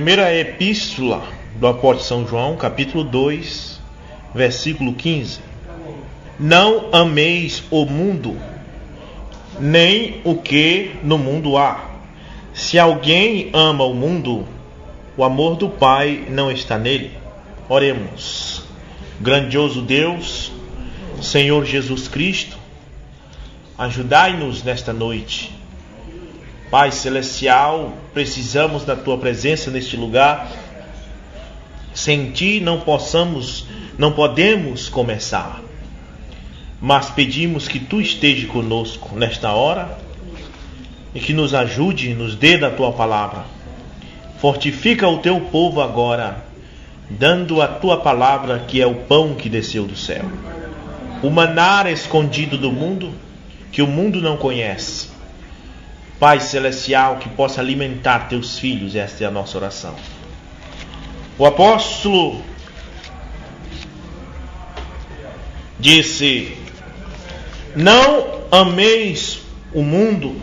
Primeira epístola do apóstolo São João, capítulo 2, versículo 15. Não ameis o mundo, nem o que no mundo há. Se alguém ama o mundo, o amor do Pai não está nele. Oremos. Grandioso Deus, Senhor Jesus Cristo, ajudai-nos nesta noite. Pai Celestial, precisamos da Tua presença neste lugar. Sem Ti não podemos começar. Mas pedimos que Tu esteja conosco nesta hora e que nos ajude, nos dê da Tua palavra. Fortifica o Teu povo agora, dando a Tua palavra, que é o pão que desceu do céu. O maná escondido do mundo, que o mundo não conhece. Pai Celestial, que possa alimentar Teus filhos, esta é a nossa oração. O apóstolo disse: não ameis o mundo,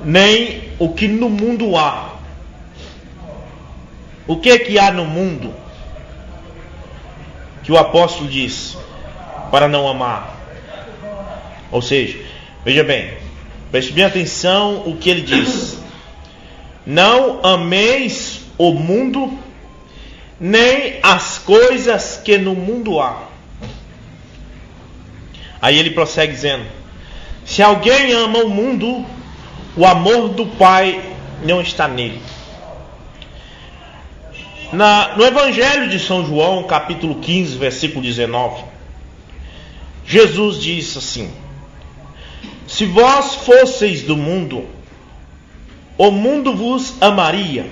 nem o que no mundo há. O que é que há no mundo que o apóstolo diz para não amar? Ou seja, veja bem, preste bem atenção o que ele diz. Não ameis o mundo, nem as coisas que no mundo há. Aí ele prossegue dizendo: se alguém ama o mundo, o amor do Pai não está nele. No Evangelho de São João, capítulo 15, versículo 19, Jesus disse assim: se vós fosseis do mundo, o mundo vos amaria.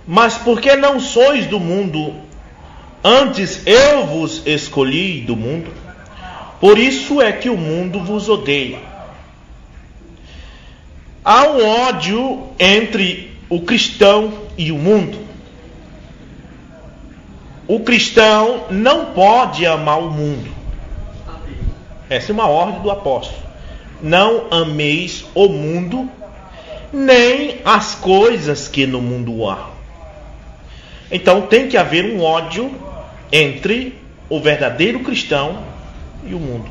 Mas porque não sois do mundo, antes eu vos escolhi do mundo, por isso é que o mundo vos odeia. Há um ódio entre o cristão e o mundo. O cristão não pode amar o mundo. Essa é uma ordem do apóstolo. Não ameis o mundo, nem as coisas que no mundo há. Então tem que haver um ódio entre o verdadeiro cristão e o mundo.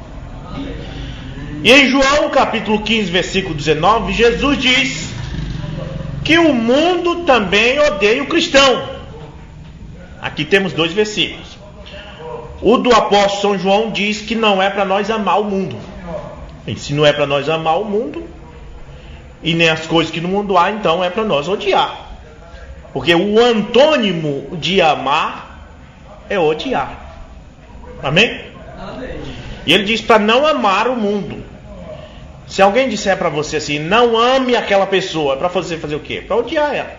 E em João capítulo 15, versículo 19, Jesus diz que o mundo também odeia o cristão. Aqui temos dois versículos. O do apóstolo São João diz que não é para nós amar o mundo. E se não é para nós amar o mundo, e nem as coisas que no mundo há, então é para nós odiar. Porque o antônimo de amar é odiar. Amém? Amém. E ele diz para não amar o mundo. Se alguém disser para você assim, não ame aquela pessoa, é para você fazer o quê? Para odiar ela.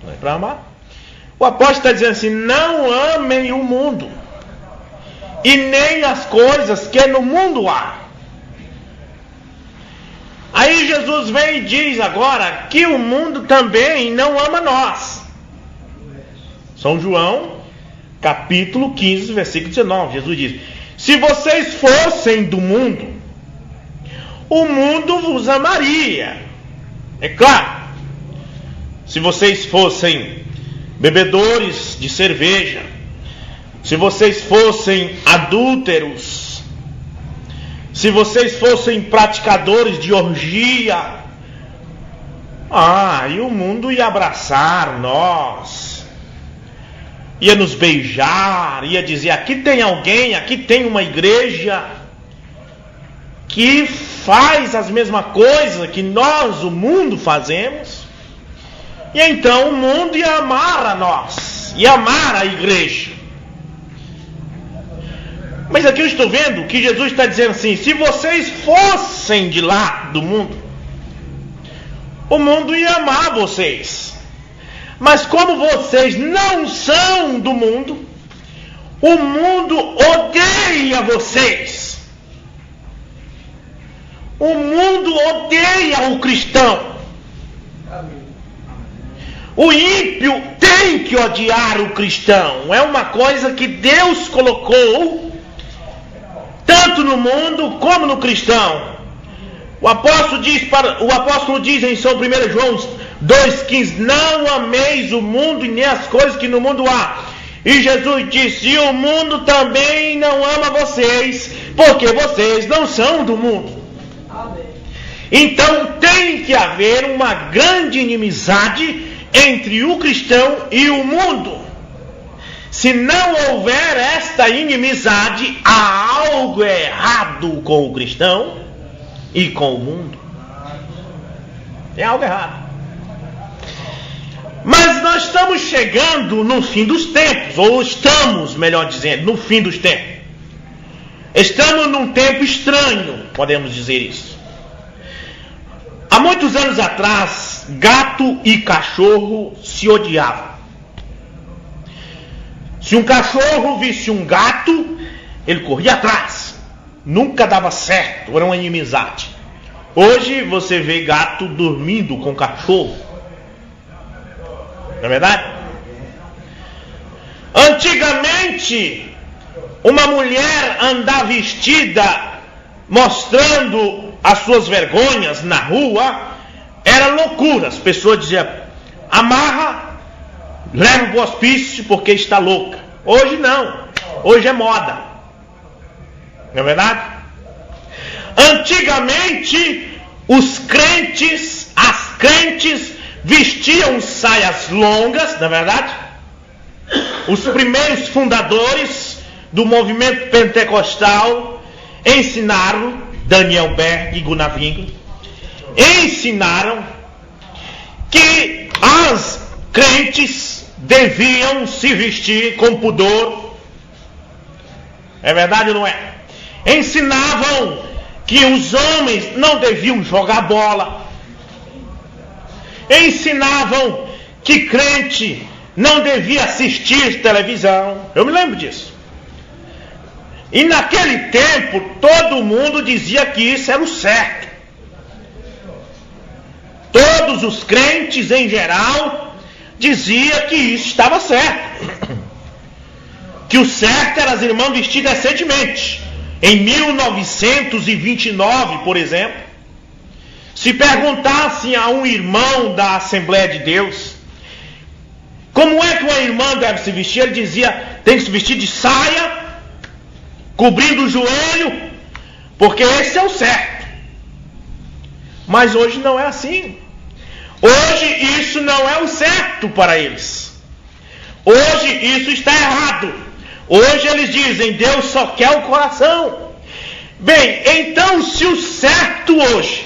Não é para amar. O apóstolo está dizendo assim: não amem o mundo, e nem as coisas que no mundo há. Aí Jesus vem e diz agora que o mundo também não ama nós. São João, capítulo 15, versículo 19. Jesus diz: se vocês fossem do mundo, o mundo vos amaria. É claro. Se vocês fossem bebedores de cerveja, se vocês fossem adúlteros, se vocês fossem praticadores de orgia, e o mundo ia abraçar nós, ia nos beijar, ia dizer: aqui tem alguém, aqui tem uma igreja que faz as mesmas coisas que nós, o mundo, fazemos. E então o mundo ia amar a nós, ia amar a igreja. Mas aqui eu estou vendo que Jesus está dizendo assim: se vocês fossem de lá do mundo, o mundo ia amar vocês. Mas como vocês não são do mundo, o mundo odeia vocês. O mundo odeia o cristão. O ímpio tem que odiar o cristão. É uma coisa que Deus colocou tanto no mundo como no cristão. O apóstolo diz em São 1 João 2,15: não ameis o mundo e nem as coisas que no mundo há. E Jesus disse: e o mundo também não ama vocês, porque vocês não são do mundo. Amém. Então tem que haver uma grande inimizade entre o cristão e o mundo. Se não houver esta inimizade, há algo errado com o cristão e com o mundo. É algo errado. Mas nós estamos chegando no fim dos tempos, ou estamos, melhor dizendo, no fim dos tempos. Estamos num tempo estranho, podemos dizer isso. Há muitos anos atrás, gato e cachorro se odiavam. Se um cachorro visse um gato, ele corria atrás. Nunca dava certo, era uma inimizade. Hoje você vê gato dormindo com cachorro. Não é verdade? Antigamente, uma mulher andar vestida, mostrando as suas vergonhas na rua, era loucura. As pessoas diziam: amarra, leva para o hospício porque está louca. Hoje não, hoje é moda. Não é verdade? Antigamente, os crentes, as crentes vestiam saias longas, não é verdade? Os primeiros fundadores do movimento pentecostal ensinaram, Daniel Berg e Gunnar Wingre, ensinaram que as crentes deviam se vestir com pudor. É verdade ou não é? Ensinavam que os homens não deviam jogar bola. Ensinavam que crente não devia assistir televisão. Eu me lembro disso. E naquele tempo todo mundo dizia que isso era o certo. Todos os crentes em geral diziam que isso estava certo. Que o certo era as irmãs vestir decentemente. Em 1929, por exemplo, se perguntassem a um irmão da Assembleia de Deus como é que uma irmã deve se vestir, ele dizia: tem que se vestir de saia, cobrindo o joelho, porque esse é o certo. Mas hoje não é assim. Hoje isso não é o certo para eles. Hoje isso está errado. Hoje eles dizem: Deus só quer o coração. Bem, então se o certo hoje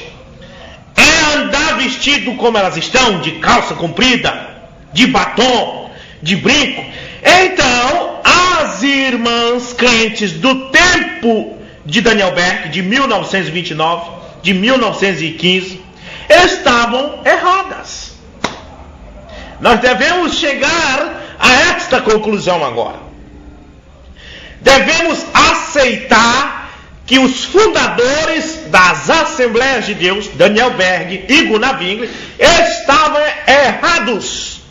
é andar vestido como elas estão, de calça comprida, de batom, de brinco, então as irmãs crentes do tempo de Daniel Berg, de 1929, de 1915, estavam erradas. Nós devemos chegar a esta conclusão agora. Devemos aceitar que os fundadores das Assembleias de Deus, Daniel Berg e Gunnar Wingre, estavam errados.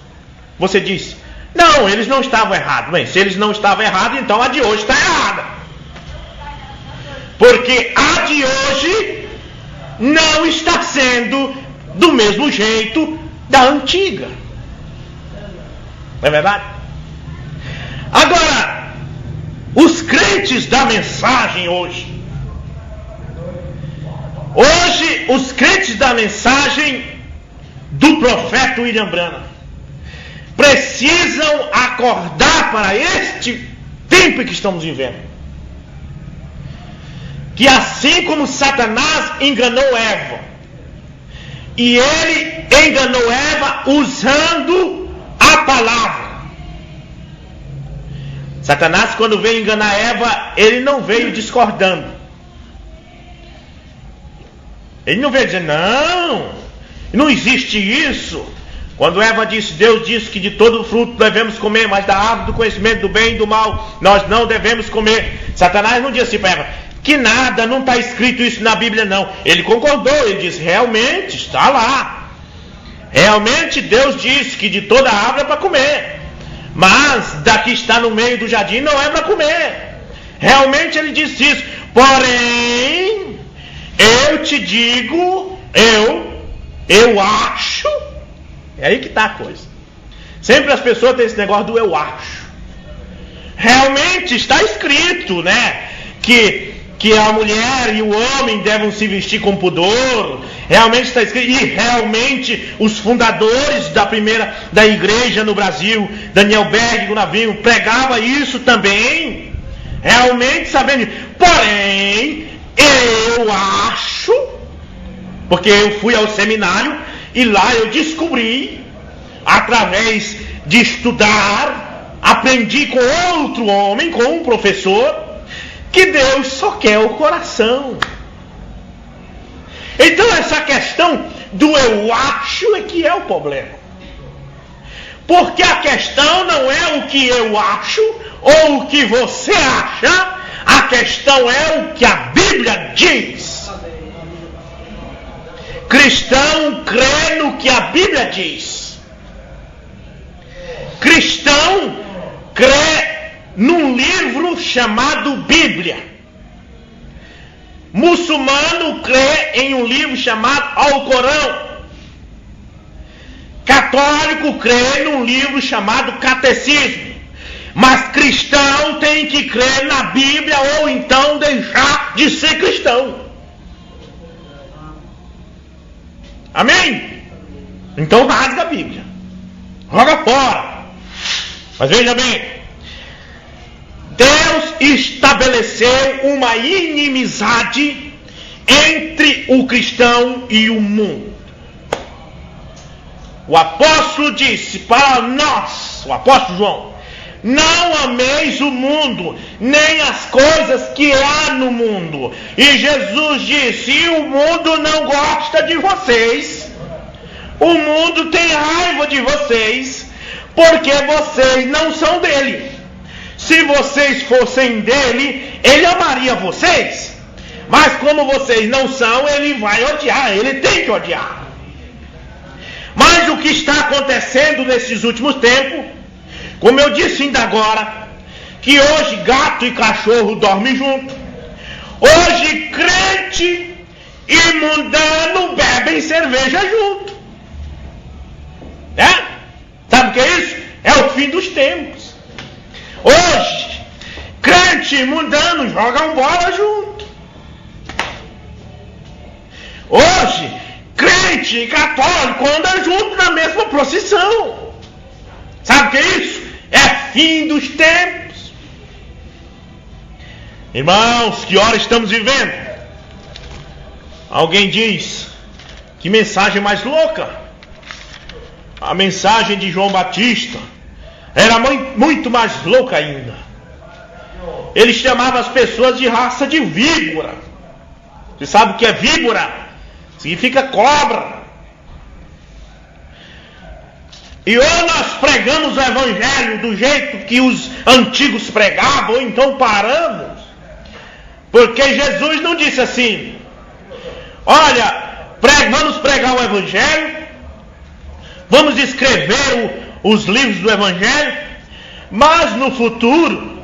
Você diz: não, eles não estavam errados. Bem, se eles não estavam errados, então a de hoje está errada. Porque a de hoje não está sendo do mesmo jeito da antiga. Não é verdade? Agora, os crentes da mensagem hoje, os crentes da mensagem do profeta William Branham precisam acordar para este tempo que estamos vivendo. Que assim como Satanás enganou Eva, e ele enganou Eva usando a palavra. Satanás, quando veio enganar Eva, ele não veio discordando. Ele não veio dizendo: não existe isso. Quando Eva disse: Deus disse que de todo fruto devemos comer, mas da árvore do conhecimento do bem e do mal nós não devemos comer. Satanás não disse assim para Eva: que nada, não está escrito isso na Bíblia não. Ele concordou, ele disse: realmente está lá. Realmente Deus disse que de toda árvore é para comer, mas da que está no meio do jardim não é para comer. Realmente ele disse isso. Porém, eu te digo, eu acho É aí que está a coisa. Sempre as pessoas têm esse negócio do eu acho. Realmente está escrito, né? Que a mulher e o homem devem se vestir com pudor. Realmente está escrito. E realmente os fundadores da igreja no Brasil, Daniel Berg, Gunavinho, pregava isso também. Realmente sabendo. Porém, eu acho, porque eu fui ao seminário e lá eu descobri, através de estudar, aprendi com outro homem, com um professor, que Deus só quer o coração. Então essa questão do eu acho é que é o problema. Porque a questão não é o que eu acho ou o que você acha, a questão é o que a Bíblia diz. Cristão crê no que a Bíblia diz. Cristão crê num livro chamado Bíblia. Muçulmano crê em um livro chamado Alcorão. Católico crê num livro chamado Catecismo. Mas cristão tem que crer na Bíblia ou então deixar de ser cristão. Amém? Então rasga a Bíblia. Joga fora. Mas veja bem, Deus estabeleceu uma inimizade entre o cristão e o mundo. O apóstolo disse para nós, o apóstolo João: não ameis o mundo, nem as coisas que há no mundo. E Jesus disse: e o mundo não gosta de vocês, o mundo tem raiva de vocês, porque vocês não são dele. Se vocês fossem dele, ele amaria vocês. Mas como vocês não são, ele vai odiar, ele tem que odiar. Mas o que está acontecendo nesses últimos tempos, como eu disse ainda agora, que hoje gato e cachorro dormem junto. Hoje crente e mundano bebem cerveja junto. Sabe o que é isso? É o fim dos tempos. Hoje, crente e mundano jogam bola junto. Hoje, crente e católico andam junto na mesma procissão. Sabe o que é isso? É fim dos tempos. Irmãos, que hora estamos vivendo? Alguém diz: que mensagem mais louca. A mensagem de João Batista era muito mais louca ainda. Ele chamava as pessoas de raça de víbora. Você sabe o que é víbora? Significa cobra. E ou nós pregamos o evangelho do jeito que os antigos pregavam, ou então paramos. Porque Jesus não disse assim: olha, vamos pregar o evangelho, vamos escrever os livros do evangelho, mas no futuro,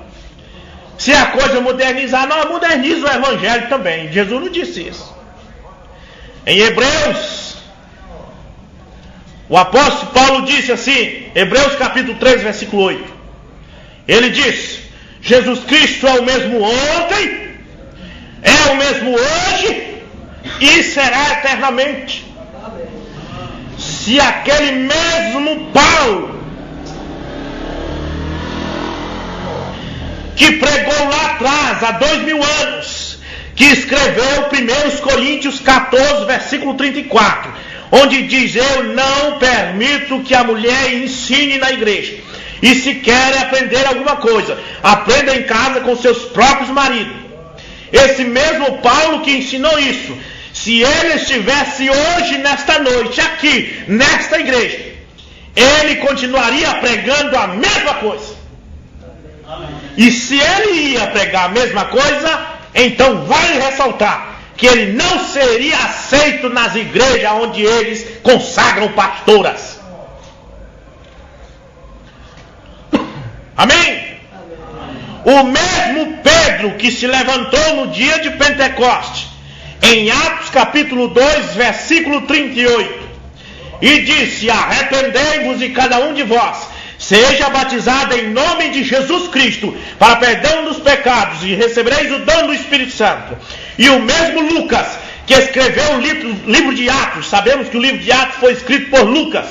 se a coisa modernizar, nós modernizamos o evangelho também. Jesus não disse isso. Em Hebreus, o apóstolo Paulo disse assim, Hebreus capítulo 3, versículo 8. Ele disse: Jesus Cristo é o mesmo ontem, é o mesmo hoje e será eternamente. Se aquele mesmo Paulo que pregou lá atrás, há 2000 anos, que escreveu 1 Coríntios 14, versículo 34, onde diz: eu não permito que a mulher ensine na igreja, e se quer aprender alguma coisa, aprenda em casa com seus próprios maridos. Esse mesmo Paulo que ensinou isso, se ele estivesse hoje, nesta noite, aqui, nesta igreja, ele continuaria pregando a mesma coisa. E se ele ia pregar a mesma coisa, então vale ressaltar que ele não seria aceito nas igrejas onde eles consagram pastoras. Amém? O mesmo Pedro que se levantou no dia de Pentecostes, em Atos capítulo 2, versículo 38, e disse: arrependei-vos e cada um de vós seja batizado em nome de Jesus Cristo para perdão dos pecados e recebereis o dom do Espírito Santo. E o mesmo Lucas, que escreveu o livro de Atos, sabemos que o livro de Atos foi escrito por Lucas,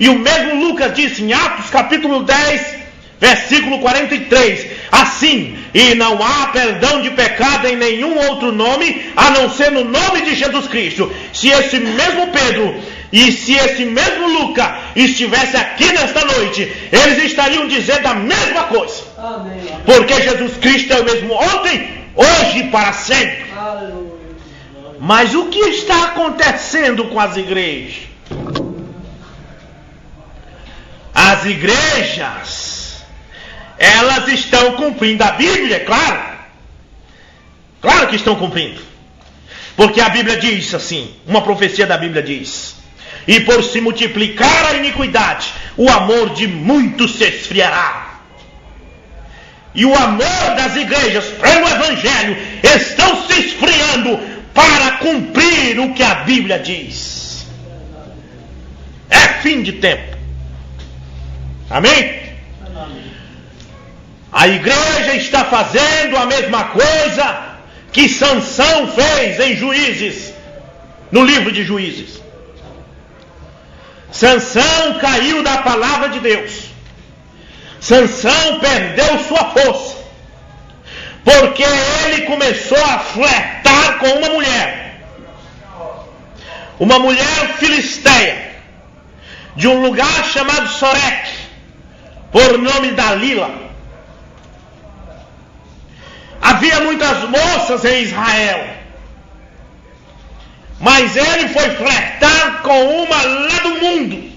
e o mesmo Lucas disse em Atos capítulo 10, versículo 43, assim, e não há perdão de pecado em nenhum outro nome, a não ser no nome de Jesus Cristo. Se esse mesmo Pedro e se esse mesmo Lucas estivesse aqui nesta noite, eles estariam dizendo a mesma coisa. Amém. Porque Jesus Cristo é o mesmo ontem, hoje e para sempre. Aleluia. Mas o que está acontecendo com as igrejas? As igrejas, elas estão cumprindo a Bíblia, claro. Claro que estão cumprindo. Porque a Bíblia diz assim, uma profecia da Bíblia diz: e por se multiplicar a iniquidade, o amor de muitos se esfriará. E o amor das igrejas pelo Evangelho estão se esfriando para cumprir o que a Bíblia diz. É fim de tempo. Amém? A igreja está fazendo a mesma coisa que Sansão fez em Juízes, no livro de Juízes. Sansão caiu da palavra de Deus. Sansão perdeu sua força, porque ele começou a flertar com uma mulher filisteia, de um lugar chamado Soreque, por nome Dalila. Havia muitas moças em Israel, mas ele foi flertar com uma lá do mundo.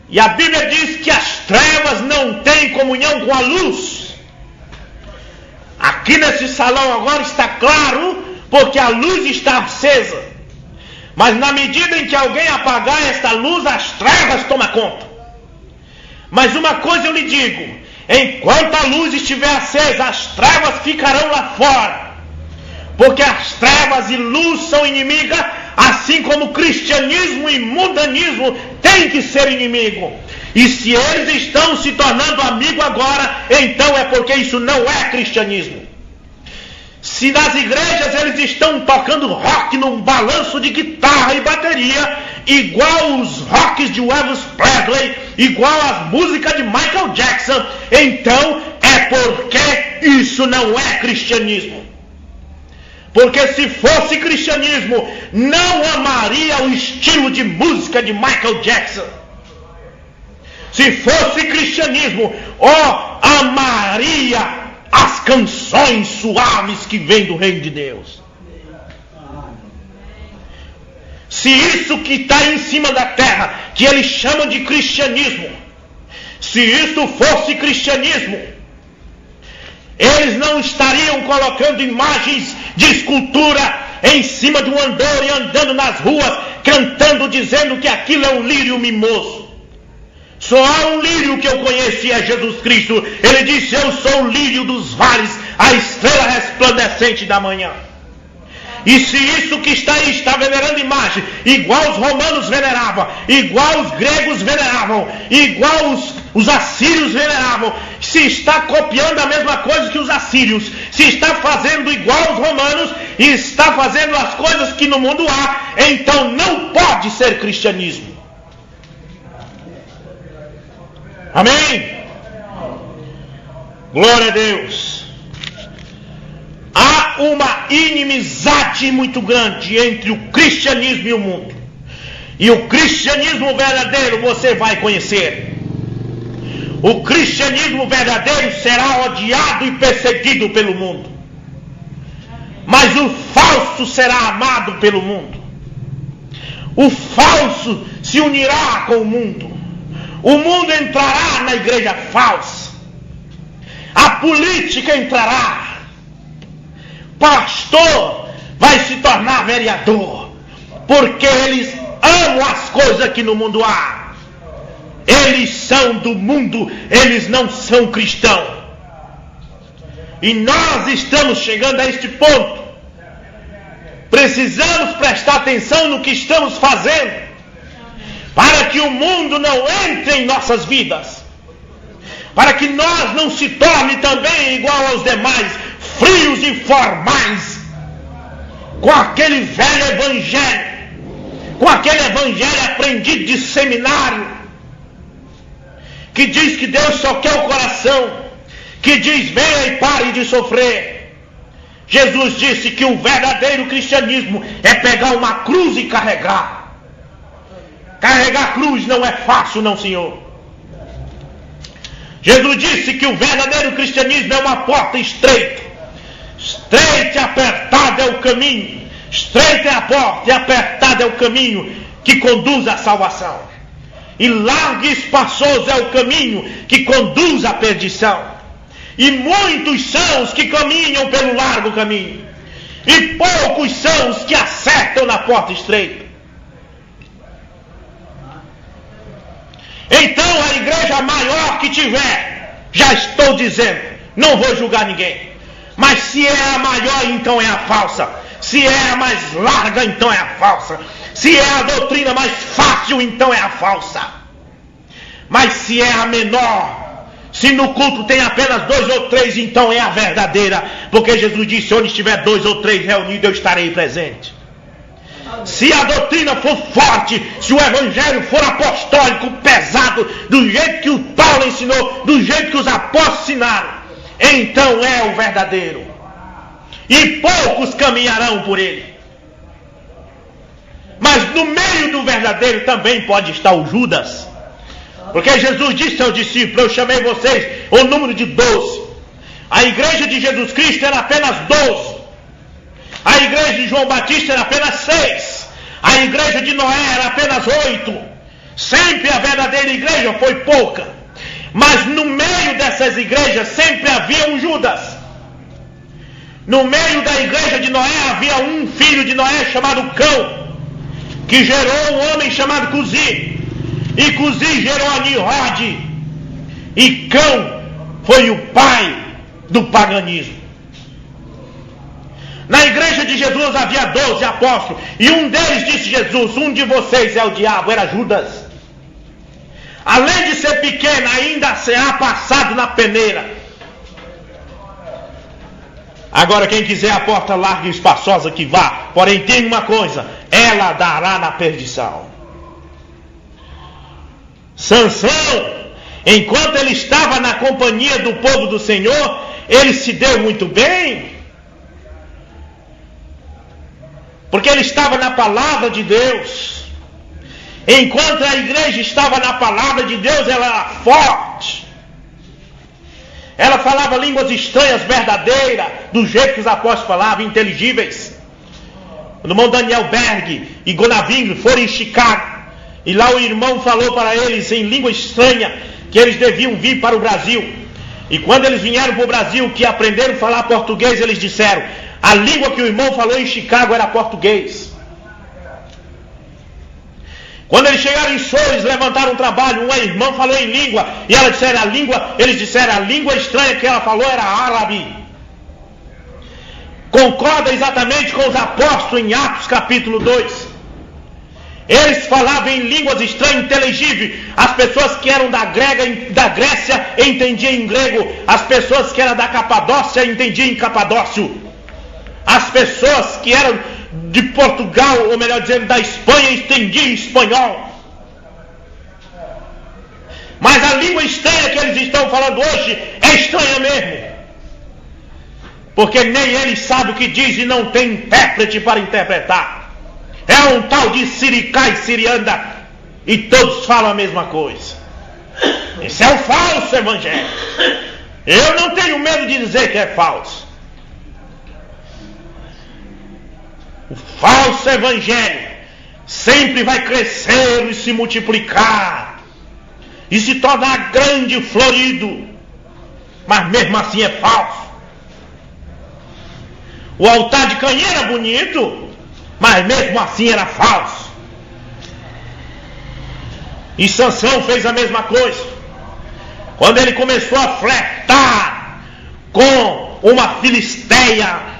E a Bíblia diz que as trevas não têm comunhão com a luz. Aqui nesse salão agora está claro, porque a luz está acesa. Mas na medida em que alguém apagar esta luz, as trevas tomam conta. Mas uma coisa eu lhe digo: enquanto a luz estiver acesa, as trevas ficarão lá fora. Porque as trevas e luz são inimigas, assim como o cristianismo e mundanismo têm que ser inimigo. E se eles estão se tornando amigos agora, então é porque isso não é cristianismo. Se nas igrejas eles estão tocando rock num balanço de guitarra e bateria, igual os rocks de Elvis Presley, igual as músicas de Michael Jackson, então é porque isso não é cristianismo. Porque se fosse cristianismo, não amaria o estilo de música de Michael Jackson. Se fosse cristianismo, amaria as canções suaves que vêm do reino de Deus. Se isso que está em cima da terra, que eles chamam de cristianismo, se isso fosse cristianismo, eles não estariam colocando imagens de escultura em cima de um andor e andando nas ruas, cantando, dizendo que aquilo é um lírio mimoso. Só há um lírio que eu conheço e é Jesus Cristo. Ele disse: eu sou o lírio dos vales, a estrela resplandecente da manhã. E se isso que está aí está venerando imagem, igual os romanos veneravam, igual os gregos veneravam, igual os assírios veneravam, se está copiando a mesma coisa que os assírios, se está fazendo igual os romanos e está fazendo as coisas que no mundo há, então não pode ser cristianismo. Amém? Glória a Deus. Há uma inimizade muito grande entre o cristianismo e o mundo. E o cristianismo verdadeiro você vai conhecer. O cristianismo verdadeiro será odiado e perseguido pelo mundo. Mas o falso será amado pelo mundo. O falso se unirá com o mundo. O mundo entrará na igreja falsa. A política entrará. Pastor vai se tornar vereador, porque eles amam as coisas que no mundo há. Eles são do mundo, eles não são cristãos. E nós estamos chegando a este ponto. Precisamos prestar atenção no que estamos fazendo. para que o mundo não entre em nossas vidas, para que nós não se torne também igual aos demais, frios e formais, com aquele velho evangelho, com aquele evangelho aprendido de seminário, que diz que Deus só quer o coração, que diz: venha e pare de sofrer. Jesus disse que o verdadeiro cristianismo é pegar uma cruz e carregar. Carregar a cruz não é fácil, não, senhor. Jesus disse que o verdadeiro cristianismo é uma porta estreita. Estreito e apertado é o caminho. Estreita é a porta e apertado é o caminho que conduz à salvação. E largo e espaçoso é o caminho que conduz à perdição. E muitos são os que caminham pelo largo caminho, e poucos são os que acertam na porta estreita. Então a igreja maior que tiver, já estou dizendo, não vou julgar ninguém, mas se é a maior, então é a falsa. Se é a mais larga, então é a falsa. Se é a doutrina mais fácil, então é a falsa. Mas se é a menor, se no culto tem apenas 2 ou 3, então é a verdadeira, porque Jesus disse: onde estiver 2 ou 3 reunidos, eu estarei presente. Se a doutrina for forte, se o evangelho for apostólico, pesado, do jeito que o Paulo ensinou, do jeito que os apóstolos ensinaram, então é o verdadeiro, e poucos caminharão por ele. Mas no meio do verdadeiro também pode estar o Judas, porque Jesus disse aos discípulos: eu chamei vocês o número de 12. A igreja de Jesus Cristo era apenas 12. A igreja de João Batista era apenas 6. A igreja de Noé era apenas 8. Sempre a verdadeira igreja foi pouca. Mas no meio dessas igrejas sempre havia um Judas. No meio da igreja de Noé havia um filho de Noé chamado Cão, que gerou um homem chamado Cusi. E Cusi gerou a Nimrod. E Cão foi o pai do paganismo. Na igreja de Jesus havia 12 apóstolos, e um deles disse Jesus: um de vocês é o diabo. Era Judas. Além de ser pequeno, ainda será passado na peneira. Agora, quem quiser a porta larga e espaçosa, que vá. Porém, tem uma coisa: ela dará na perdição. Sansão, enquanto ele estava na companhia do povo do Senhor, ele se deu muito bem, porque ele estava na palavra de Deus. Enquanto a igreja estava na palavra de Deus, ela era forte. Ela falava línguas estranhas, verdadeiras, do jeito que os apóstolos falavam, inteligíveis. O irmão Daniel Berg e Gonaving foram em Chicago, e lá o irmão falou para eles em língua estranha que eles deviam vir para o Brasil. E quando eles vieram para o Brasil, que aprenderam a falar português, eles disseram: a língua que o irmão falou em Chicago era português. Quando eles chegaram em Seoul, eles levantaram um trabalho. Uma irmã falou em língua, e ela disseram a língua, eles disseram a língua estranha que ela falou era árabe. Concorda exatamente com os apóstolos em Atos capítulo 2. Eles falavam em línguas estranhas, inteligíveis. As pessoas que eram da Grécia entendiam em grego. As pessoas que eram da Capadócia entendiam em capadócio. As pessoas que eram de Portugal, ou melhor dizendo, da Espanha, entendiam em espanhol. Mas a língua estranha que eles estão falando hoje é estranha mesmo, porque nem eles sabem o que diz e não tem intérprete para interpretar. É um tal de Siricá e Sirianda, e todos falam a mesma coisa. Esse é o falso evangelho. Eu não tenho medo de dizer que é falso. O falso evangelho sempre vai crescer e se multiplicar e se tornar grande e florido, mas mesmo assim é falso. O altar de Caim era bonito, mas mesmo assim era falso. E Sansão fez a mesma coisa. Quando ele começou a flertar com uma filisteia,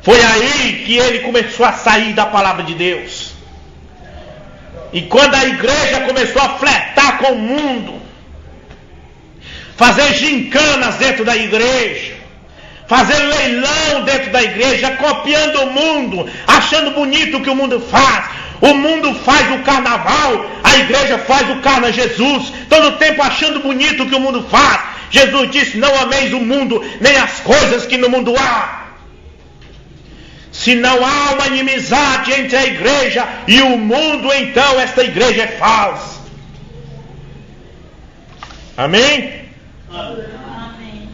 foi aí que ele começou a sair da palavra de Deus. E quando a igreja começou a flertar com o mundo, fazer gincanas dentro da igreja, fazer leilão dentro da igreja, copiando o mundo, achando bonito o que o mundo faz. O mundo faz o carnaval, a igreja faz o carna Jesus, todo tempo achando bonito o que o mundo faz. Jesus disse: não ameis o mundo, nem as coisas que no mundo há. Se não há uma inimizade entre a igreja e o mundo, então esta igreja é falsa. Amém? Amém.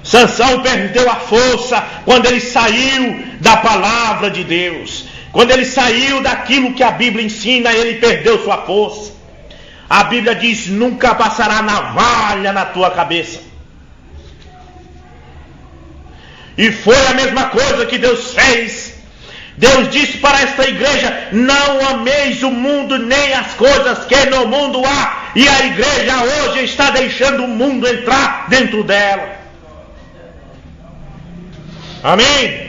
Sansão perdeu a força quando ele saiu da palavra de Deus. Quando ele saiu daquilo que a Bíblia ensina, ele perdeu sua força. A Bíblia diz: nunca passará navalha na tua cabeça. E foi a mesma coisa que Deus fez. Deus disse para esta igreja: não ameis o mundo nem as coisas que no mundo há. E a igreja hoje está deixando o mundo entrar dentro dela. Amém?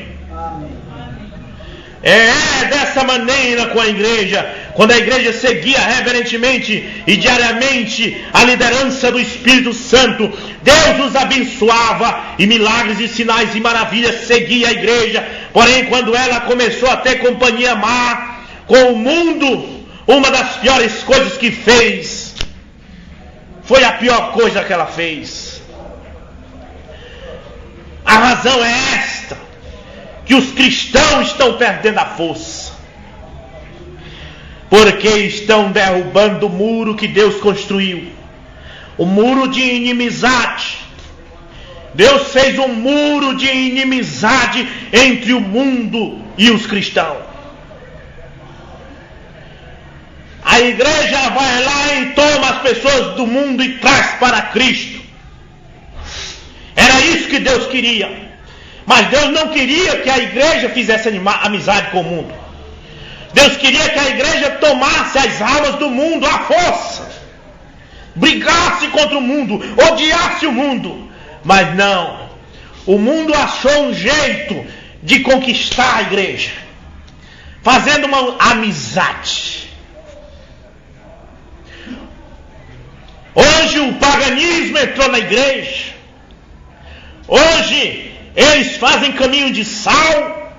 É dessa maneira com a igreja. Quando a igreja seguia reverentemente e diariamente a liderança do Espírito Santo, Deus os abençoava e milagres e sinais e maravilhas seguia a igreja. Porém, quando ela começou a ter companhia má com o mundo, uma das piores coisas que fez foi a pior coisa que ela fez. A razão é esta: que os cristãos estão perdendo a força, porque estão derrubando o muro que Deus construiu, o muro de inimizade. Deus fez um muro de inimizade entre o mundo e os cristãos. A igreja vai lá e toma as pessoas do mundo e traz para Cristo. Era isso que Deus queria. Mas Deus não queria que a igreja fizesse amizade com o mundo. Deus queria que a igreja tomasse as almas do mundo à força, brigasse contra o mundo, odiasse o mundo. Mas não, o mundo achou um jeito de conquistar a igreja, fazendo uma amizade. Hoje o paganismo entrou na igreja. Hoje eles fazem caminho de sal,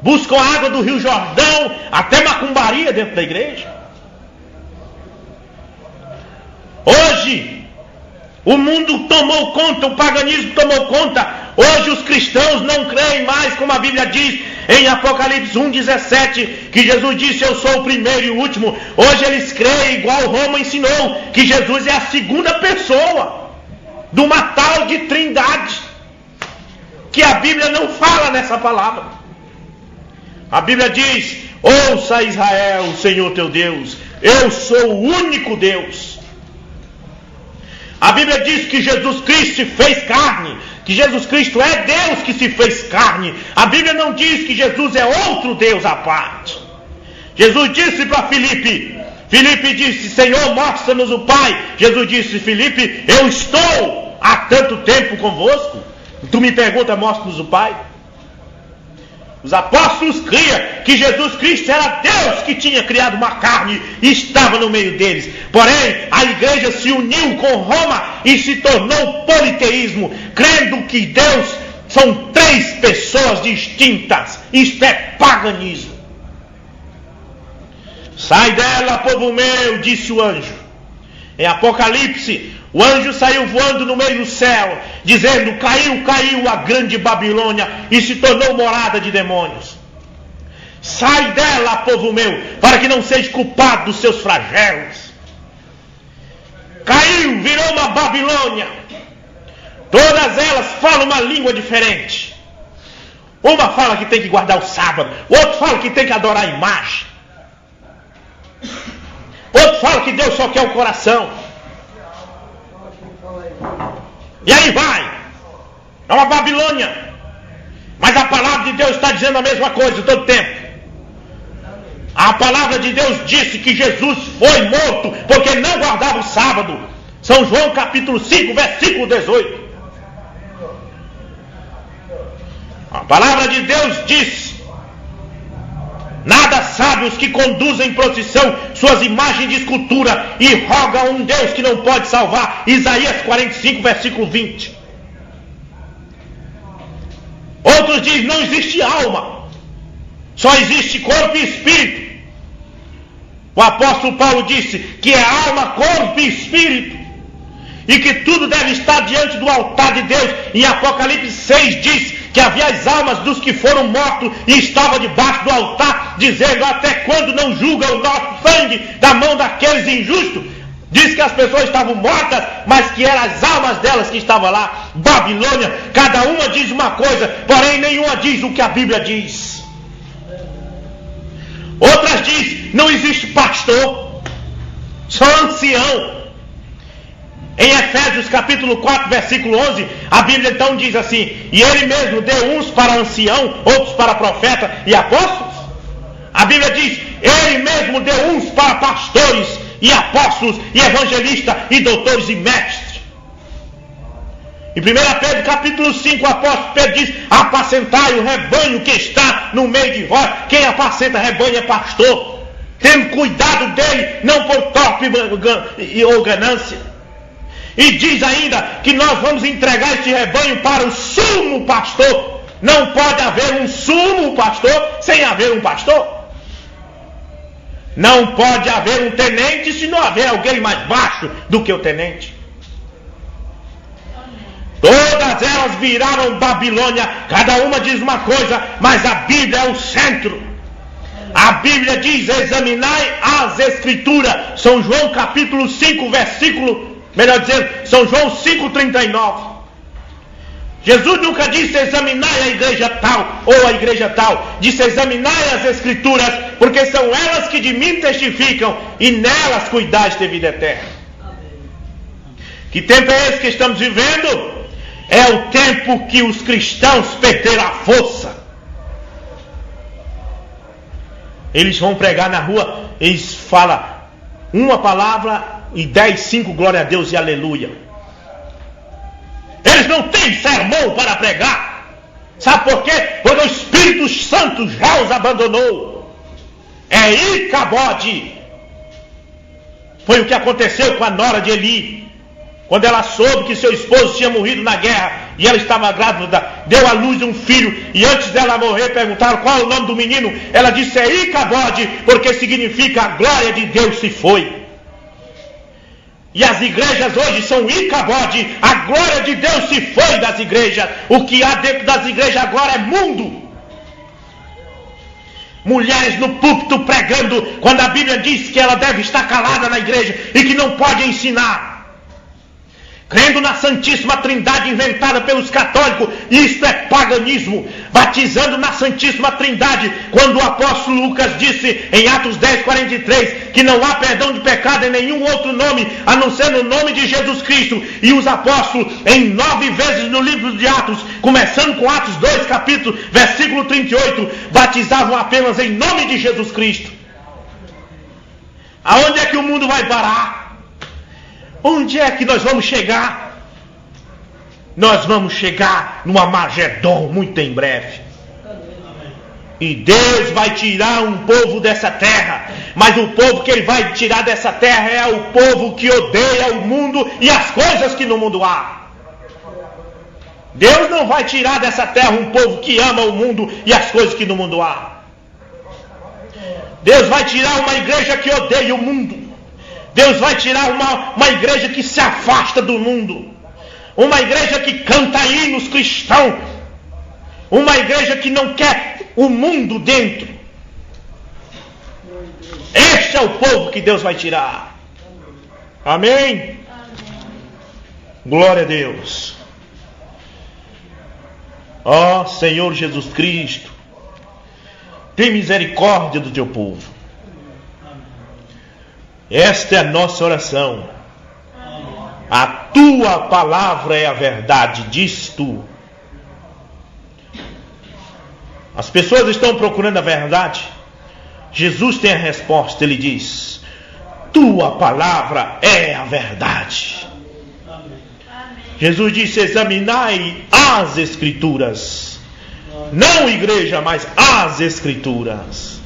buscam a água do Rio Jordão, até macumbaria dentro da igreja. Hoje o mundo tomou conta, o paganismo tomou conta. Hoje os cristãos não creem mais, como a Bíblia diz em Apocalipse 1,17, que Jesus disse: eu sou o primeiro e o último. Hoje eles creem, igual Roma ensinou, que Jesus é a segunda pessoa de uma tal de trindade, que a Bíblia não fala nessa palavra. A Bíblia diz: ouça Israel, o Senhor teu Deus, eu sou o único Deus. A Bíblia diz que Jesus Cristo se fez carne, que Jesus Cristo é Deus que se fez carne. A Bíblia não diz que Jesus é outro Deus à parte. Jesus disse para Filipe, Filipe disse: Senhor, mostra-nos o Pai. Jesus disse: Filipe, eu estou há tanto tempo convosco, tu me pergunta, mostra-nos o Pai? Os apóstolos criam que Jesus Cristo era Deus que tinha criado uma carne e estava no meio deles. Porém, a igreja se uniu com Roma e se tornou politeísmo, crendo que Deus são três pessoas distintas. Isto é paganismo. Sai dela, povo meu, disse o anjo. Em Apocalipse, o anjo saiu voando no meio do céu, dizendo: caiu, caiu a grande Babilônia e se tornou morada de demônios. Sai dela, povo meu, para que não seja culpado dos seus flagelos. Caiu, virou uma Babilônia. Todas elas falam uma língua diferente. Uma fala que tem que guardar o sábado, outro fala que tem que adorar a imagem, outro fala que Deus só quer o coração. E aí vai, é uma Babilônia. Mas a palavra de Deus está dizendo a mesma coisa todo tempo. A palavra de Deus disse que Jesus foi morto porque não guardava o sábado. São João capítulo 5, versículo 18. A palavra de Deus diz Nada sabe os que conduzem em procissão suas imagens de escultura e rogam a um Deus que não pode salvar. Isaías 45, versículo 20. Outros dizem: não existe alma, só existe corpo e espírito. O apóstolo Paulo disse que é alma, corpo e espírito, e que tudo deve estar diante do altar de Deus. Em Apocalipse 6 diz que havia as almas dos que foram mortos e estavam debaixo do altar, dizendo: até quando não julga o nosso sangue da mão daqueles injustos? Diz que as pessoas estavam mortas, mas que eram as almas delas que estavam lá. Babilônia, cada uma diz uma coisa, porém nenhuma diz o que a Bíblia diz. Outras diz: não existe pastor, só ancião. Em Efésios capítulo 4, versículo 11, a Bíblia então diz assim: e ele mesmo deu uns para ancião, outros para profeta e apóstolos. A Bíblia diz: ele mesmo deu uns para pastores e apóstolos e evangelistas e doutores e mestres. Em 1 Pedro capítulo 5, o apóstolo Pedro diz: apacentai o rebanho que está no meio de vós. Quem apacenta rebanho é pastor, tendo cuidado dele, não por torpe ou ganância. E diz ainda que nós vamos entregar este rebanho para o sumo pastor. Não pode haver um sumo pastor sem haver um pastor. Não pode haver um tenente se não houver alguém mais baixo do que o tenente. Todas elas viraram Babilônia, cada uma diz uma coisa, mas a Bíblia é o centro. A Bíblia diz: examinai as Escrituras. São João capítulo 5, versículo, melhor dizendo, São João 5,39. Jesus nunca disse: examinai a igreja tal ou a igreja tal. Disse: examinai as Escrituras, porque são elas que de mim testificam, e nelas cuidais de vida eterna. Que tempo é esse que estamos vivendo? É o tempo que os cristãos perderam a força. Eles vão pregar na rua, eles falam uma palavra e 10, 5 glória a Deus e aleluia. Eles não têm sermão para pregar. Sabe por quê? Porque o Espírito Santo já os abandonou. É Icabode. Foi o que aconteceu com a nora de Eli. Quando ela soube que seu esposo tinha morrido na guerra e ela estava grávida, deu à luz um filho, e antes dela morrer perguntaram qual é o nome do menino. Ela disse: é Icabode, porque significa a glória de Deus se foi. E as igrejas hoje são Icabode, a glória de Deus se foi das igrejas. O que há dentro das igrejas agora é mundo. Mulheres no púlpito pregando, quando a Bíblia diz que ela deve estar calada na igreja e que não pode ensinar. Crendo na Santíssima Trindade inventada pelos católicos, isto é paganismo. Batizando na Santíssima Trindade, quando o apóstolo Lucas disse em Atos 10, 43, que não há perdão de pecado em nenhum outro nome, a não ser no nome de Jesus Cristo. E os apóstolos, em 9 vezes no livro de Atos, começando com Atos 2, capítulo, versículo 38, batizavam apenas em nome de Jesus Cristo. Aonde é que o mundo vai parar? Onde é que nós vamos chegar? Nós vamos chegar no Armagedon muito em breve. E Deus vai tirar um povo dessa terra. Mas o povo que Ele vai tirar dessa terra é o povo que odeia o mundo e as coisas que no mundo há. Deus não vai tirar dessa terra um povo que ama o mundo e as coisas que no mundo há. Deus vai tirar uma igreja que odeia o mundo. Deus vai tirar uma igreja que se afasta do mundo. Uma igreja que canta hinos cristãos. Uma igreja que não quer o mundo dentro. Este é o povo que Deus vai tirar. Amém? Amém. Glória a Deus. Ó Senhor Jesus Cristo, tem misericórdia do teu povo. Esta é a nossa oração. A tua palavra é a verdade, diz tu. As pessoas estão procurando a verdade. Jesus tem a resposta, ele diz: tua palavra é a verdade. Jesus disse: examinai as Escrituras. Não igreja, mas as Escrituras.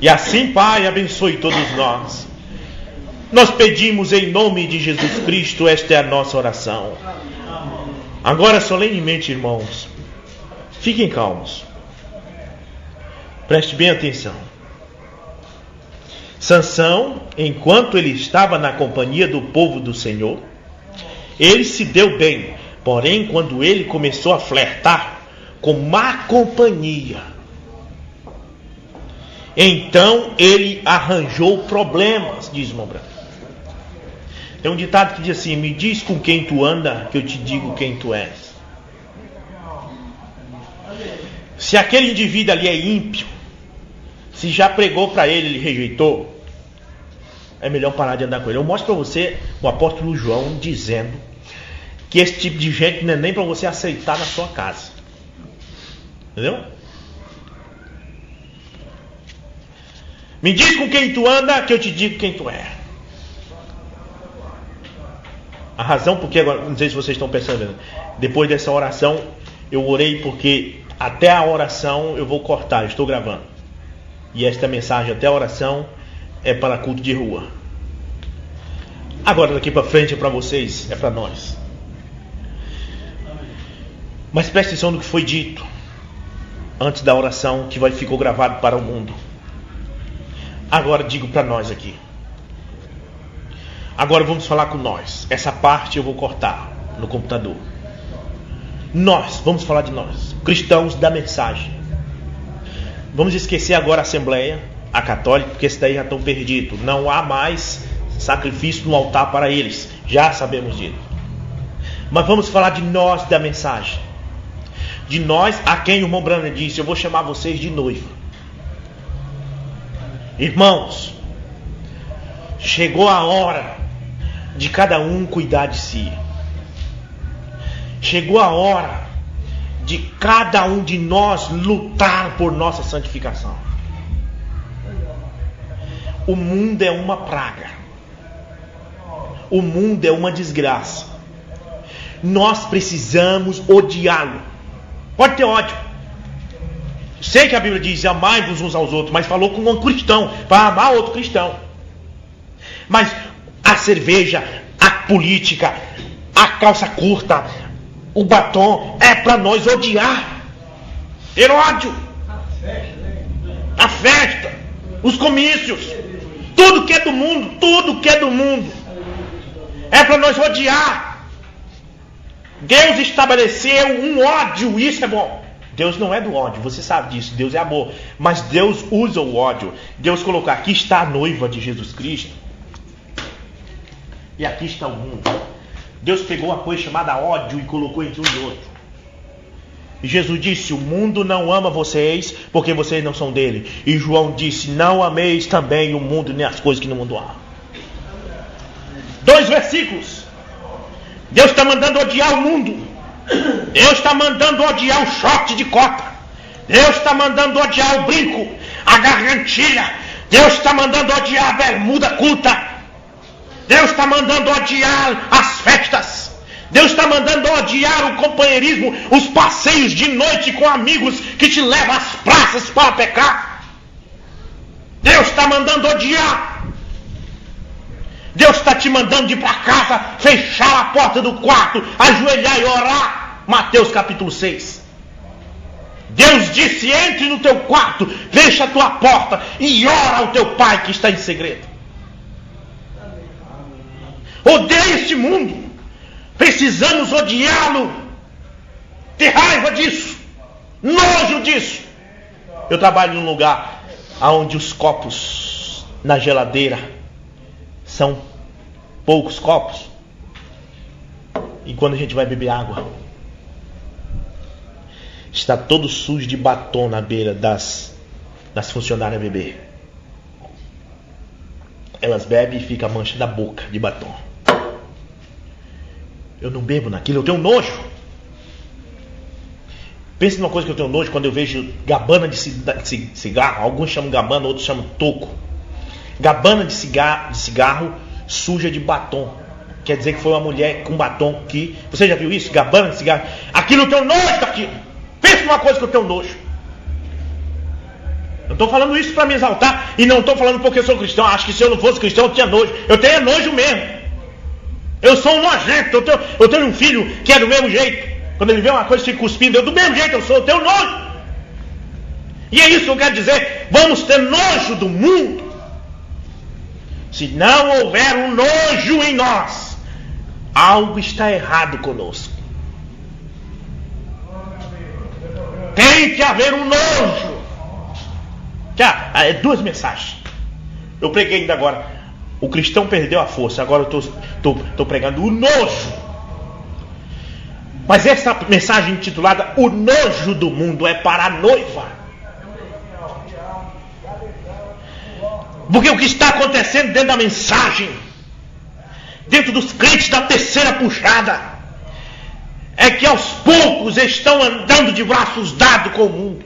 E assim, Pai, abençoe todos nós. Nós pedimos em nome de Jesus Cristo, esta é a nossa oração. Agora, solenemente, irmãos, fiquem calmos. Preste bem atenção. Sansão, enquanto ele estava na companhia do povo do Senhor, ele se deu bem. Porém, quando ele começou a flertar com má companhia, então ele arranjou problemas, diz irmão Branco. Tem um ditado que diz assim: me diz com quem tu anda, que eu te digo quem tu és. Se aquele indivíduo ali é ímpio, se já pregou para ele rejeitou, é melhor parar de andar com ele. Eu mostro para você o apóstolo João dizendo que esse tipo de gente não é nem para você aceitar na sua casa. Entendeu? Me diz com quem tu anda, que eu te digo quem tu é. A razão porque agora, não sei se vocês estão percebendo, depois dessa oração eu orei porque até a oração eu vou cortar, eu estou gravando. E esta mensagem até a oração é para culto de rua. Agora daqui para frente é para vocês, é para nós. Mas preste atenção no que foi dito antes da oração, que ficou gravado para o mundo. Agora digo para nós aqui. Agora vamos falar com nós. Essa parte eu vou cortar no computador. Nós, vamos falar de nós, cristãos da mensagem. Vamos esquecer agora a Assembleia, a Católica, porque esses daí já estão perdidos. Não há mais sacrifício no altar para eles. Já sabemos disso. Mas vamos falar de nós da mensagem. De nós a quem o irmão Branham disse: eu vou chamar vocês de noiva. Irmãos, chegou a hora de cada um cuidar de si. Chegou a hora de cada um de nós lutar por nossa santificação. O mundo é uma praga. O mundo é uma desgraça. Nós precisamos odiá-lo. Pode ter ódio. Sei que a Bíblia diz: amai-vos uns aos outros, mas falou com um cristão para amar outro cristão. Mas a cerveja, a política, a calça curta, o batom é para nós odiar. Ter ódio. A festa, os comícios, tudo que é do mundo, tudo que é do mundo é para nós odiar. Deus estabeleceu um ódio, isso é bom. Deus não é do ódio, você sabe disso. Deus é amor, mas Deus usa o ódio. Deus colocou: aqui está a noiva de Jesus Cristo e aqui está o mundo. Deus pegou uma coisa chamada ódio e colocou entre um e outro. E Jesus disse: o mundo não ama vocês porque vocês não são dele. E João disse: não ameis também o mundo nem as coisas que no mundo há. 2 versículos. Deus está mandando odiar o mundo. Deus está mandando odiar o short de cota. Deus está mandando odiar o brinco, a gargantilha. Deus está mandando odiar a bermuda culta. Deus está mandando odiar as festas. Deus está mandando odiar o companheirismo, os passeios de noite com amigos que te levam às praças para pecar. Deus está mandando odiar. Deus está te mandando ir para casa, fechar a porta do quarto, ajoelhar e orar. Mateus capítulo 6. Deus disse: entre no teu quarto, fecha a tua porta e ora ao teu Pai que está em segredo. Odeia este mundo. Precisamos odiá-lo. Ter raiva disso. Nojo disso. Eu trabalho num lugar onde os copos na geladeira são poucos copos. E quando a gente vai beber água, está todo sujo de batom na beira das funcionárias beber. Elas bebem e fica a mancha da boca de batom. Eu não bebo naquilo, eu tenho nojo. Pensa numa coisa que eu tenho nojo quando eu vejo gabana de cigarro. Alguns chamam gabana, outros chamam toco. Gabana de cigarro suja de batom. Quer dizer que foi uma mulher com batom que... Você já viu isso? Gabana de cigarro. Aquilo eu tenho nojo daquilo. Pensa numa coisa que eu tenho nojo. Não estou falando isso para me exaltar. E não estou falando porque eu sou cristão. Acho que se eu não fosse cristão eu tinha nojo. Eu tenho nojo mesmo. Eu sou um nojento. Eu tenho um filho que é do mesmo jeito. Quando ele vê uma coisa se cuspindo, do mesmo jeito eu tenho nojo. E é isso que eu quero dizer. Vamos ter nojo do mundo. Se não houver um nojo em nós, algo está errado conosco. Tem que haver um nojo. Já, duas mensagens. Eu preguei ainda agora. O cristão perdeu a força. Agora eu estou pregando o nojo. Mas essa mensagem intitulada O Nojo do Mundo é para a noiva. Porque o que está acontecendo dentro da mensagem, dentro dos crentes da terceira puxada, é que aos poucos estão andando de braços dados com o mundo.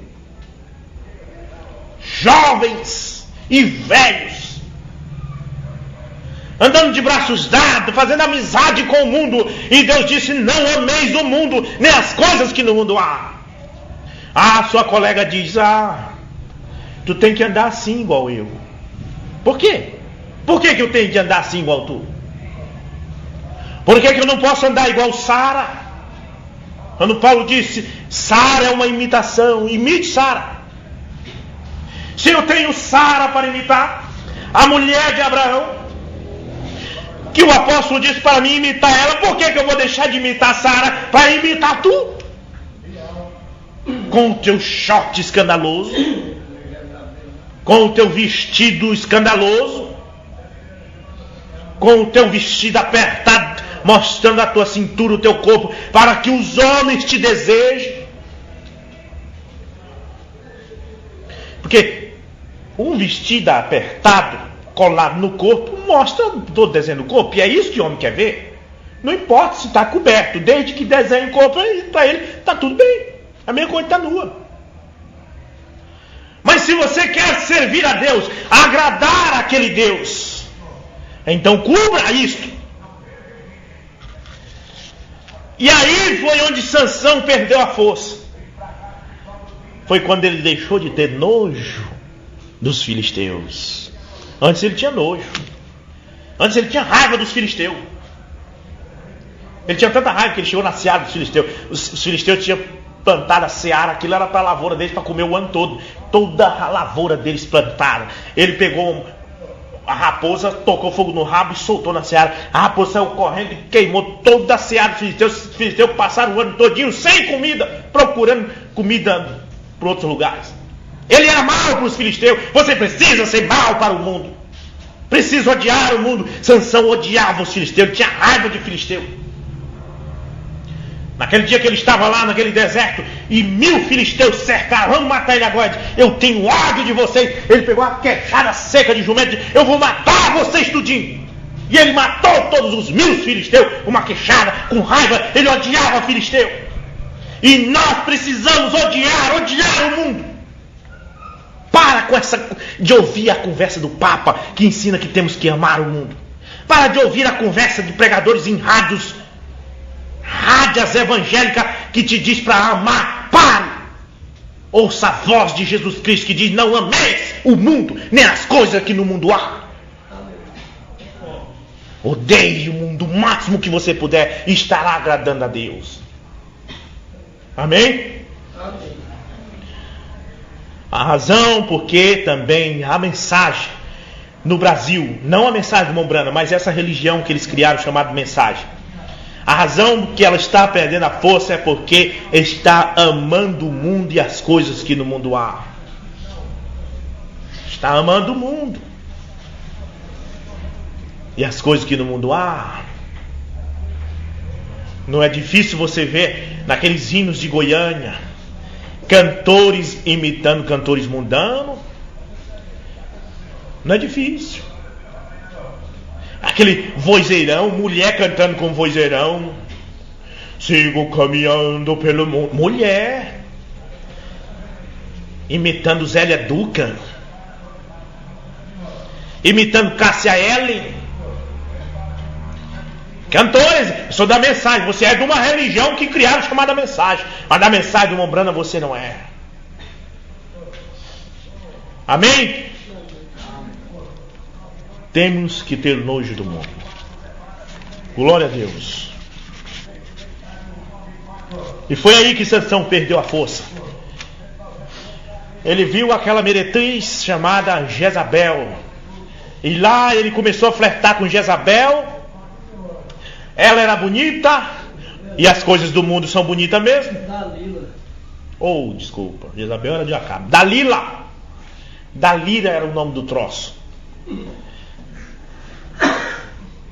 Jovens e velhos, andando de braços dados, fazendo amizade com o mundo. E Deus disse: não ameis o mundo, nem as coisas que no mundo há. Sua colega diz: tu tem que andar assim igual eu. Por quê? Por que eu tenho que andar assim igual tu? Por que eu não posso andar igual Sara? Quando Paulo disse: Sara é uma imitação, imite Sara. Se eu tenho Sara para imitar, a mulher de Abraão, que o apóstolo disse para mim imitar ela, por que eu vou deixar de imitar Sara para imitar tu? Com o teu short escandaloso, com o teu vestido escandaloso, com o teu vestido apertado, mostrando a tua cintura, o teu corpo, para que os homens te desejem. Porque um vestido apertado, colado no corpo, mostra todo o desenho do corpo. E é isso que o homem quer ver. Não importa se está coberto, desde que desenhe o corpo, para ele está tudo bem. A mesma coisa está nua. Mas se você quer servir a Deus, agradar aquele Deus, então cubra isto. E aí foi onde Sansão perdeu a força. Foi quando ele deixou de ter nojo dos filisteus. Antes ele tinha nojo. Antes ele tinha raiva dos filisteus. Ele tinha tanta raiva que ele chegou na seara dos filisteus. Os filisteus tinham plantado a seara. Aquilo era para a lavoura deles, para comer o ano todo. Toda a lavoura deles plantaram. Ele pegou a raposa, tocou fogo no rabo e soltou na seara. A raposa saiu correndo e queimou toda a seara dos filisteus. Os filisteus passaram o ano todinho sem comida, procurando comida para outros lugares. Ele era mau para os filisteus. Você precisa ser mau para o mundo. Precisa odiar o mundo. Sansão odiava os filisteus, tinha raiva de filisteu. Naquele dia que ele estava lá naquele deserto e 1000 filisteus cercaram: vamos matar ele agora. Eu tenho ódio de vocês. Ele pegou a queixada seca de jumento e disse: eu vou matar vocês tudinho. E ele matou todos os 1000 filisteus com uma queixada, com raiva. Ele odiava filisteu. E nós precisamos odiar o mundo. Para com essa de ouvir a conversa do Papa que ensina que temos que amar o mundo. Para de ouvir a conversa de pregadores em rádios evangélicas que te diz para amar. Pare. Ouça a voz de Jesus Cristo que diz: não ameis o mundo, nem as coisas que no mundo há. Odeie o mundo o máximo que você puder e estará agradando a Deus. Amém? Amém. A razão porque também a mensagem no Brasil, não a mensagem do Mombrana, mas essa religião que eles criaram chamada mensagem, a razão que ela está perdendo a força é porque está amando o mundo e as coisas que no mundo há. Está amando o mundo e as coisas que no mundo há. Não é difícil você ver naqueles hinos de Goiânia cantores imitando cantores mundanos. Não é difícil. Aquele vozeirão, mulher cantando com vozeirão. Sigo caminhando pelo mundo. Mulher imitando Zélia Duca, imitando Cássia Eller. Cantores, eu sou da mensagem. Você é de uma religião que criaram chamada mensagem, mas da mensagem do Mombrana você não é. Amém? Temos que ter nojo do mundo. Glória a Deus. E foi aí que Sansão perdeu a força. Ele viu aquela meretriz chamada Jezabel. E lá ele começou a flertar com Jezabel. Ela era bonita. E as coisas do mundo são bonitas mesmo. Dalila. Oh, desculpa. Jezabel era de Acabe. Dalila. Dalila era o nome do troço.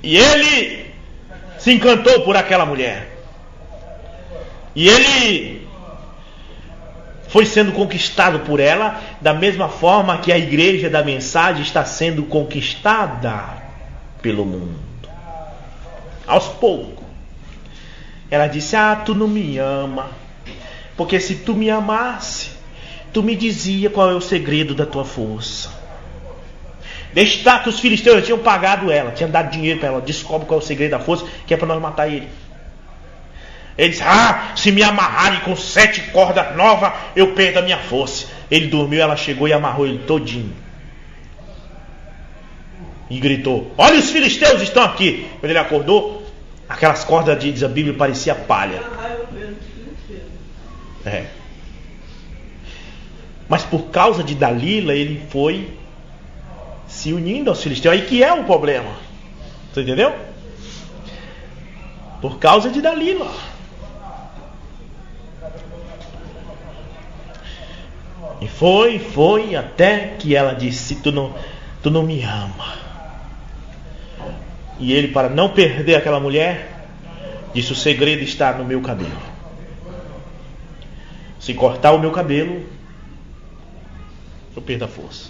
E ele se encantou por aquela mulher. E ele foi sendo conquistado por ela, da mesma forma que a igreja da mensagem está sendo conquistada pelo mundo. Aos poucos. Ela disse: tu não me ama. Porque se tu me amasse, tu me dizia qual é o segredo da tua força. Deixa que os filisteus tinham pagado ela, tinham dado dinheiro para ela. Descobre qual é o segredo da força, que é para nós matar ele. Ele disse: se me amarrarem com 7 cordas novas, eu perdo a minha força. Ele dormiu, ela chegou e amarrou ele todinho. E gritou: olha, os filisteus estão aqui. Quando ele acordou, aquelas cordas, diz a Bíblia, parecia palha. Mas por causa de Dalila, ele foi se unindo aos filisteus. Aí que é o problema. Você entendeu? Por causa de Dalila. E foi até que ela disse: tu não me ama. E ele, para não perder aquela mulher, disse: o segredo está no meu cabelo. Se cortar o meu cabelo, eu perdo a força.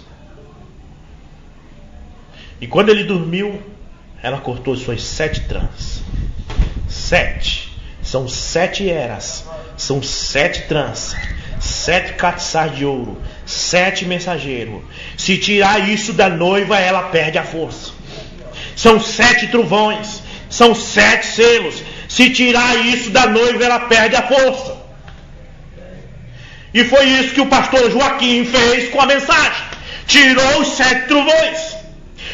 E quando ele dormiu, ela cortou suas 7 tranças. 7. São 7 eras. São 7 tranças. 7 castiçais de ouro. 7 mensageiros. Se tirar isso da noiva, ela perde a força. São 7 trovões. São 7 selos. Se tirar isso da noiva, ela perde a força. E foi isso que o pastor Joaquim fez com a mensagem. Tirou os 7 trovões.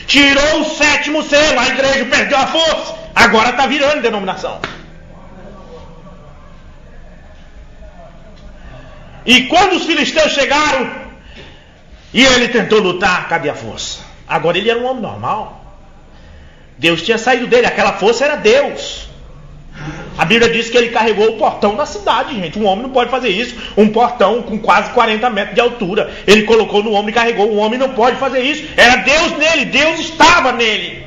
Tirou o 7º selo. A igreja perdeu a força. Agora está virando denominação. E quando os filisteus chegaram e ele tentou lutar, cadê a força? Agora ele era um homem normal. Deus tinha saído dele. Aquela força era Deus. A Bíblia diz que ele carregou o portão da cidade, gente. Um homem não pode fazer isso. Um portão com quase 40 metros de altura. Ele colocou no ombro e carregou. Um homem não pode fazer isso. Era Deus nele. Deus estava nele.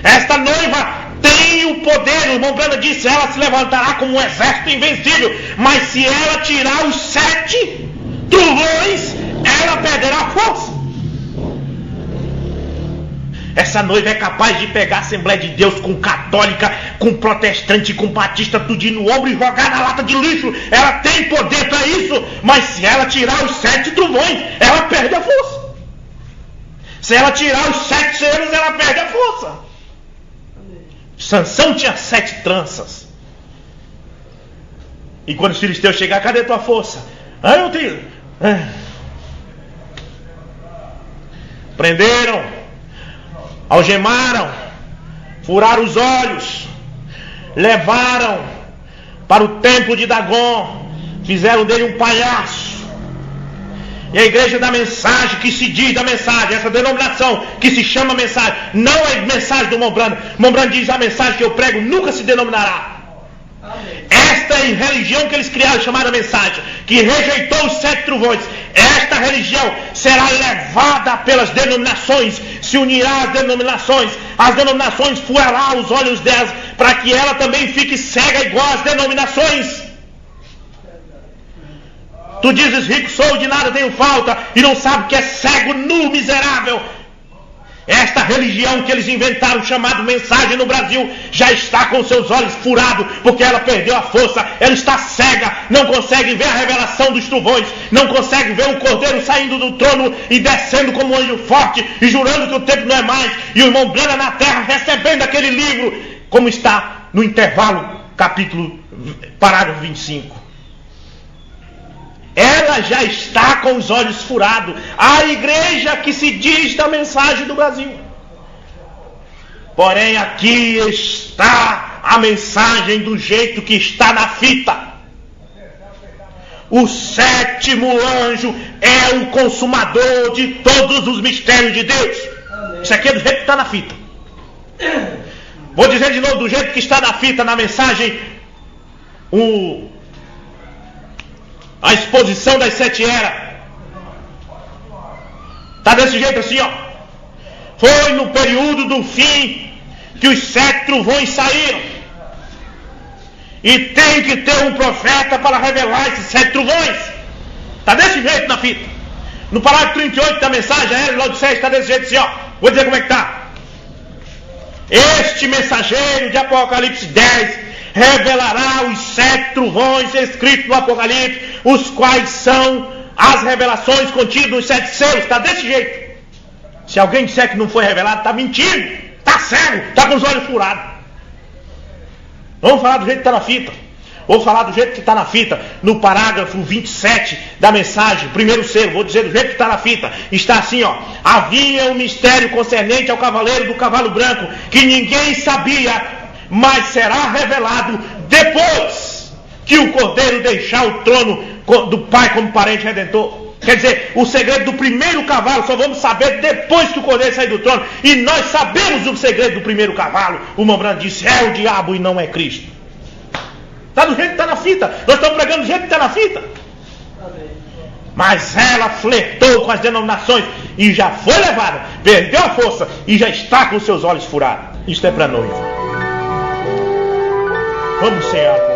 Esta noiva tem o poder. O irmão Branham disse: ela se levantará como um exército invencível. Mas se ela tirar os 7 trovões, ela perderá a força. Essa noiva é capaz de pegar a Assembleia de Deus com católica, com protestante, com batista, tudinho no ombro e jogar na lata de lixo. Ela tem poder para isso. Mas se ela tirar os 7 trovões, ela perde a força. Se ela tirar os 7 selos, ela perde a força. Sansão tinha 7 tranças. E quando os filisteus chegaram: cadê tua força? Eu tenho. Prenderam, algemaram, furaram os olhos, levaram para o templo de Dagon, fizeram dele um palhaço. E a igreja da mensagem, que se diz da mensagem, essa denominação que se chama mensagem, não é mensagem do Mombrano. Mombrano diz: a mensagem que eu prego nunca se denominará. Esta é a religião que eles criaram, chamada mensagem, que rejeitou os 7 trovões. Esta religião será levada pelas denominações, se unirá às denominações. As denominações furará os olhos delas, para que ela também fique cega igual às denominações. Tu dizes: rico sou, de nada tenho falta, e não sabe que é cego, nu, miserável. Esta religião que eles inventaram, chamada mensagem no Brasil, já está com seus olhos furados, porque ela perdeu a força. Ela está cega, não consegue ver a revelação dos trovões, não consegue ver o cordeiro saindo do trono e descendo como um anjo forte, e jurando que o tempo não é mais, e o irmão Branham na terra recebendo aquele livro, como está no intervalo, capítulo, parágrafo 25. Ela ela já está com os olhos furados. A igreja que se diz da mensagem do Brasil. Porém, aqui está a mensagem do jeito que está na fita. O sétimo anjo é o consumador de todos os mistérios de Deus. Isso aqui é do jeito que está na fita. Vou dizer de novo, do jeito que está na fita, na mensagem, a exposição das 7 eras. Está desse jeito assim, ó. Foi no período do fim que os 7 trovões saíram. E tem que ter um profeta para revelar esses 7 trovões. Está desse jeito na fita. No parágrafo 38 da mensagem, a era de Laodiceia está desse jeito assim, ó. Vou dizer como é que está. Este mensageiro de Apocalipse 10 revelará os 7 trovões escritos no Apocalipse, os quais são as revelações contidas nos 7 selos. Está desse jeito. Se alguém disser que não foi revelado, está mentindo, está cego, está com os olhos furados. Vamos falar do jeito que está na fita. Vou falar do jeito que está na fita. No parágrafo 27 da mensagem, primeiro selo, vou dizer do jeito que está na fita. Está assim, ó. Havia um mistério concernente ao cavaleiro do cavalo branco, que ninguém sabia, mas será revelado depois que o Cordeiro deixar o trono do Pai como parente redentor. Quer dizer, o segredo do primeiro cavalo só vamos saber depois que o Cordeiro sair do trono. E nós sabemos o segredo do primeiro cavalo. O Mombrano disse, é o diabo e não é Cristo. Está do jeito que está na fita. Nós estamos pregando do jeito que está na fita. Mas ela flertou com as denominações e já foi levada, perdeu a força e já está com seus olhos furados. Isto é para noiva. Vamos cear.